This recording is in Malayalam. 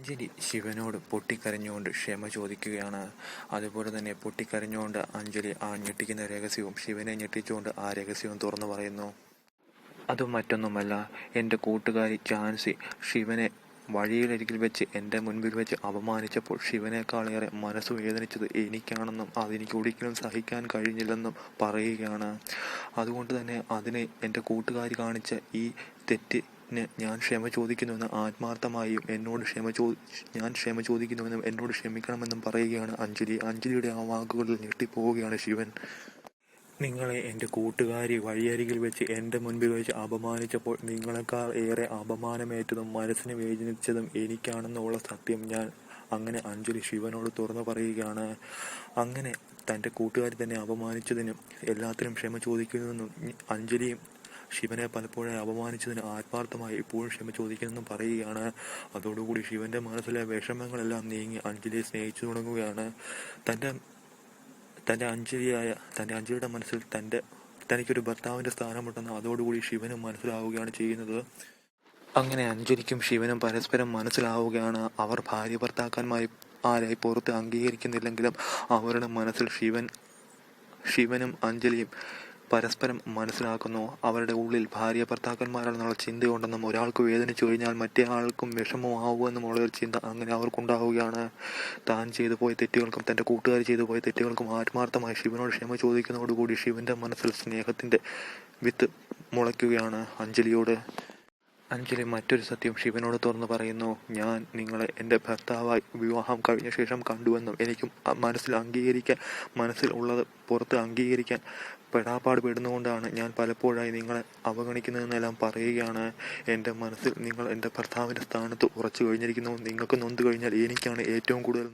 അഞ്ജലി ശിവനോട് പൊട്ടിക്കരഞ്ഞുകൊണ്ട് ക്ഷമ ചോദിക്കുകയാണ്. അതുപോലെ തന്നെ പൊട്ടിക്കരഞ്ഞുകൊണ്ട് അഞ്ജലി ആ ഞെട്ടിക്കുന്ന രഹസ്യവും ശിവനെ ഞെട്ടിച്ചുകൊണ്ട് ആ രഹസ്യവും തുറന്നു പറയുന്നു. അതും മറ്റൊന്നുമല്ല, എൻ്റെ കൂട്ടുകാരി ജാൻസി ശിവനെ വഴിയിലരികിൽ വെച്ച് എൻ്റെ മുൻപിൽ വെച്ച് അപമാനിച്ചപ്പോൾ ശിവനേക്കാളേറെ മനസ്സ് വേദനിച്ചത് എനിക്കാണെന്നും അതെനിക്ക് ഒരിക്കലും സഹിക്കാൻ കഴിഞ്ഞില്ലെന്നും പറയുകയാണ്. അതുകൊണ്ട് തന്നെ അതിന് എൻ്റെ കൂട്ടുകാരി കാണിച്ച ഈ തെറ്റിന് ഞാൻ ക്ഷമ ചോദിക്കുന്നുവെന്ന് ആത്മാർത്ഥമായും ഞാൻ ക്ഷമ ചോദിക്കുന്നുവെന്നും എന്നോട് ക്ഷമിക്കണമെന്നും പറയുകയാണ് അഞ്ജലി. അഞ്ജലിയുടെ ആ വാക്കുകളിൽ ഞെട്ടിപ്പോവുകയാണ് ശിവൻ. നിങ്ങളെ എൻ്റെ കൂട്ടുകാരി വഴിയരികിൽ വെച്ച് എൻ്റെ മുൻപിൽ വെച്ച് അപമാനിച്ചപ്പോൾ നിങ്ങളെക്കാൾ ഏറെ അപമാനമേറ്റതും മനസ്സിന് വേദനിച്ചതും എനിക്കാണെന്നുള്ള സത്യം ഞാൻ അങ്ങനെ അഞ്ജലി ശിവനോട് തുറന്നു പറയുകയാണ്. അങ്ങനെ തൻ്റെ കൂട്ടുകാരി തന്നെ അപമാനിച്ചതിനും എല്ലാത്തിനും ക്ഷമ ചോദിക്കുന്നുവെന്നും അഞ്ജലിയും ശിവനെ പലപ്പോഴായി അപമാനിച്ചതിന് ആത്മാർത്ഥമായി ഇപ്പോഴും ക്ഷമ ചോദിക്കുന്നെന്നും പറയുകയാണ്. അതോടുകൂടി ശിവന്റെ മനസ്സിലെ വിഷമങ്ങളെല്ലാം നീങ്ങി അഞ്ജലിയെ സ്നേഹിച്ചു തുടങ്ങുകയാണ്. തൻ്റെ അഞ്ജലിയുടെ മനസ്സിൽ തനിക്കൊരു ഭർത്താവിൻ്റെ സ്ഥാനമുണ്ടെന്ന് അതോടുകൂടി ശിവനും മനസ്സിലാവുകയാണ് ചെയ്യുന്നത്. അങ്ങനെ അഞ്ജലിക്കും ശിവനും പരസ്പരം മനസ്സിലാവുകയാണ്. അവർ ഭാര്യ ഭർത്താക്കന്മാരായി പുറത്ത് അംഗീകരിക്കുന്നില്ലെങ്കിലും അവരുടെ മനസ്സിൽ ശിവനും അഞ്ജലിയും പരസ്പരം മനസ്സിലാക്കുന്നു. അവരുടെ ഉള്ളിൽ ഭാര്യ ഭർത്താക്കന്മാരാണെന്നുള്ള ചിന്തയുണ്ടെന്നും ഒരാൾക്ക് വേദനിച്ചു കഴിഞ്ഞാൽ മറ്റേ ആൾക്കും വിഷമമാവുമെന്നുമുള്ളൊരു ചിന്ത അങ്ങനെ അവർക്കുണ്ടാവുകയാണ്. താൻ ചെയ്തു പോയ തെറ്റുകൾക്കും തൻ്റെ കൂട്ടുകാർ ചെയ്തു പോയ തെറ്റുകൾക്കും ആത്മാർത്ഥമായി ശിവനോട് ക്ഷമ ചോദിക്കുന്നതോടുകൂടി ശിവന്റെ മനസ്സിൽ സ്നേഹത്തിൻ്റെ വിത്ത് മുളയ്ക്കുകയാണ് അഞ്ജലിയോട്. അഞ്ജലി മറ്റൊരു സത്യം ശിവനോട് തുറന്നു പറയുന്നു. ഞാൻ നിങ്ങളെ എൻ്റെ ഭർത്താവായി വിവാഹം കഴിഞ്ഞ ശേഷം കണ്ടുവെന്നും എനിക്ക് മനസ്സിൽ ഉള്ളത് പുറത്ത് അംഗീകരിക്കാൻ പെടാപ്പാട് പെടുന്നുകൊണ്ടാണ് ഞാൻ പലപ്പോഴായി നിങ്ങളെ അവഗണിക്കുന്നതെന്നെല്ലാം പറയുകയാണ്. എൻ്റെ മനസ്സിൽ നിങ്ങൾ എൻ്റെ ഭർത്താവിൻ്റെ സ്ഥാനത്ത് ഉറച്ചു കഴിഞ്ഞിരിക്കുന്നു. നിങ്ങൾക്ക് നൊന്തു കഴിഞ്ഞാൽ എനിക്കാണ് ഏറ്റവും കൂടുതൽ